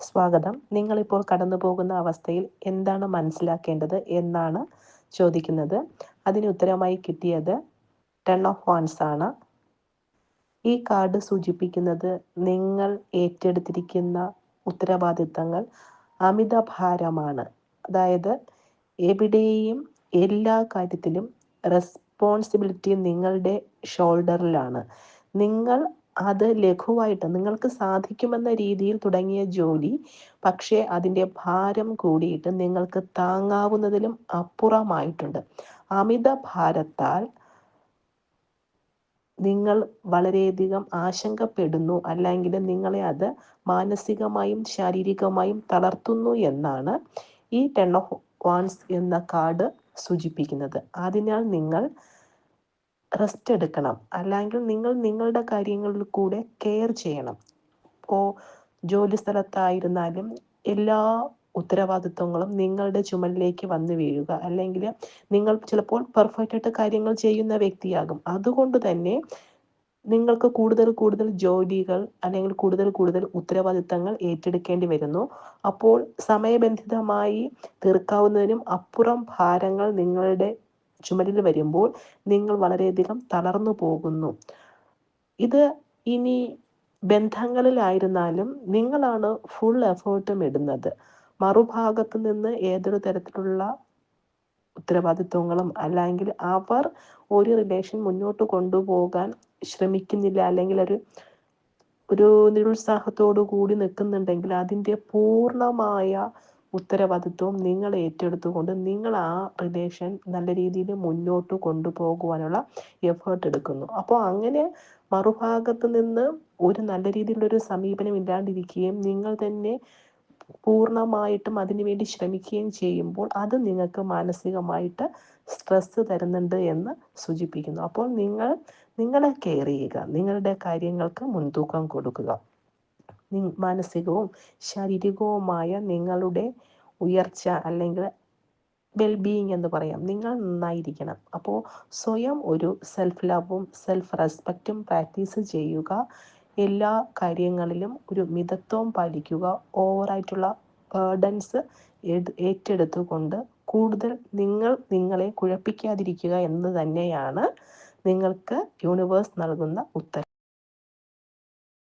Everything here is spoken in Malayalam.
സ്വാഗതം. നിങ്ങളിപ്പോൾ കടന്നു പോകുന്ന അവസ്ഥയിൽ എന്താണ് മനസ്സിലാക്കേണ്ടത് എന്നാണ് ചോദിക്കുന്നത്. അതിന് ഉത്തരമായി കിട്ടിയത് 10 ഓഫ് വാൻസ് ആണ്. ഈ കാർഡ് സൂചിപ്പിക്കുന്നത് നിങ്ങൾ ഏറ്റെടുത്തിരിക്കുന്ന ഉത്തരവാദിത്തങ്ങൾ അമിതഭാരമാണ്. അതായത് എവിടെയും എല്ലാ കാര്യത്തിലും റെസ്പോൺസിബിലിറ്റി നിങ്ങളുടെ ഷോൾഡറിലാണ്. നിങ്ങൾ അത് ലഘുവായിട്ട് നിങ്ങൾക്ക് സാധിക്കുമെന്ന രീതിയിൽ തുടങ്ങിയ ജോലി, പക്ഷേ അതിൻ്റെ ഭാരം കൂടിയിട്ട് നിങ്ങൾക്ക് താങ്ങാവുന്നതിലും അപ്പുറമായിട്ടുണ്ട്. അമിത ഭാരത്താൽ നിങ്ങൾ വളരെയധികം ആശങ്കപ്പെടുന്നു, അല്ലെങ്കിൽ നിങ്ങളെ അത് മാനസികമായും ശാരീരികമായും തളർത്തുന്നു എന്നാണ് ഈ 10 ഓഫ് വാൻസ് എന്ന കാർഡ് സൂചിപ്പിക്കുന്നത്. അതിനാൽ നിങ്ങൾ റെസ്റ്റ് എടുക്കണം, അല്ലെങ്കിൽ നിങ്ങൾ നിങ്ങളുടെ കാര്യങ്ങളിൽ കൂടെ കെയർ ചെയ്യണം. ഇപ്പോൾ ജോലി സ്ഥലത്തായിരുന്നാലും എല്ലാ ഉത്തരവാദിത്വങ്ങളും നിങ്ങളുടെ ചുമലിലേക്ക് വന്നു വീഴുക, അല്ലെങ്കിൽ നിങ്ങൾ ചിലപ്പോൾ പെർഫെക്റ്റ് ആയിട്ട് കാര്യങ്ങൾ ചെയ്യുന്ന വ്യക്തിയാകും. അതുകൊണ്ട് തന്നെ നിങ്ങൾക്ക് കൂടുതൽ ജോലികൾ അല്ലെങ്കിൽ കൂടുതൽ ഉത്തരവാദിത്തങ്ങൾ ഏറ്റെടുക്കേണ്ടി വരുന്നു. അപ്പോൾ സമയബന്ധിതമായി തീർക്കാവുന്നതിനും അപ്പുറം ഭാരങ്ങൾ നിങ്ങളുടെ ചുമലിൽ വരുമ്പോൾ നിങ്ങൾ വളരെയധികം തളർന്നു പോകുന്നു. ഇത് ഇനി ബന്ധങ്ങളിലായിരുന്നാലും നിങ്ങളാണ് ഫുൾ എഫേർട്ടും ഇടുന്നത്. മറുഭാഗത്ത് നിന്ന് ഏതൊരു തരത്തിലുള്ള ഉത്തരവാദിത്വങ്ങളും, അല്ലെങ്കിൽ അവർ ഒരു റിലേഷൻ മുന്നോട്ട് കൊണ്ടുപോകാൻ ശ്രമിക്കുന്നില്ല, അല്ലെങ്കിൽ ഒരു നിരുത്സാഹത്തോടു കൂടി നിൽക്കുന്നുണ്ടെങ്കിൽ അതിൻ്റെ പൂർണ്ണമായ ഉത്തരവാദിത്വം നിങ്ങൾ ഏറ്റെടുത്തുകൊണ്ട് നിങ്ങൾ ആ റിലേഷൻ നല്ല രീതിയിൽ മുന്നോട്ട് കൊണ്ടുപോകുവാനുള്ള എഫേർട്ട് എടുക്കുന്നു. അപ്പോൾ അങ്ങനെ മറുഭാഗത്ത് നിന്ന് ഒരു നല്ല രീതിയിലുള്ളൊരു സമീപനം ഇല്ലാണ്ടിരിക്കുകയും നിങ്ങൾ തന്നെ പൂർണ്ണമായിട്ടും അതിനുവേണ്ടി ശ്രമിക്കുകയും ചെയ്യുമ്പോൾ അത് നിങ്ങൾക്ക് മാനസികമായിട്ട് സ്ട്രെസ് തരുന്നുണ്ട് എന്ന് സൂചിപ്പിക്കുന്നു. അപ്പോൾ നിങ്ങളെ കെയർ ചെയ്യുക, നിങ്ങളുടെ കാര്യങ്ങൾക്ക് മുൻതൂക്കം കൊടുക്കുക. മാനസികവും ശാരീരികവുമായ നിങ്ങളുടെ ഉയർച്ച, അല്ലെങ്കിൽ വെൽബീയിങ് എന്ന് പറയാം, നിങ്ങൾ നന്നായിരിക്കണം. അപ്പോൾ സ്വയം ഒരു സെൽഫ് ലവും സെൽഫ് റെസ്പെക്റ്റും പ്രാക്ടീസ് ചെയ്യുക. എല്ലാ കാര്യങ്ങളിലും ഒരു മിതത്വം പാലിക്കുക. ഓവറായിട്ടുള്ള ബേർഡൻസ് ഏറ്റെടുത്തുകൊണ്ട് കൂടുതൽ നിങ്ങളെ കുഴപ്പിക്കാതിരിക്കുക എന്ന് തന്നെയാണ് നിങ്ങൾക്ക് യൂണിവേഴ്സ് നൽകുന്ന ഉത്തരം.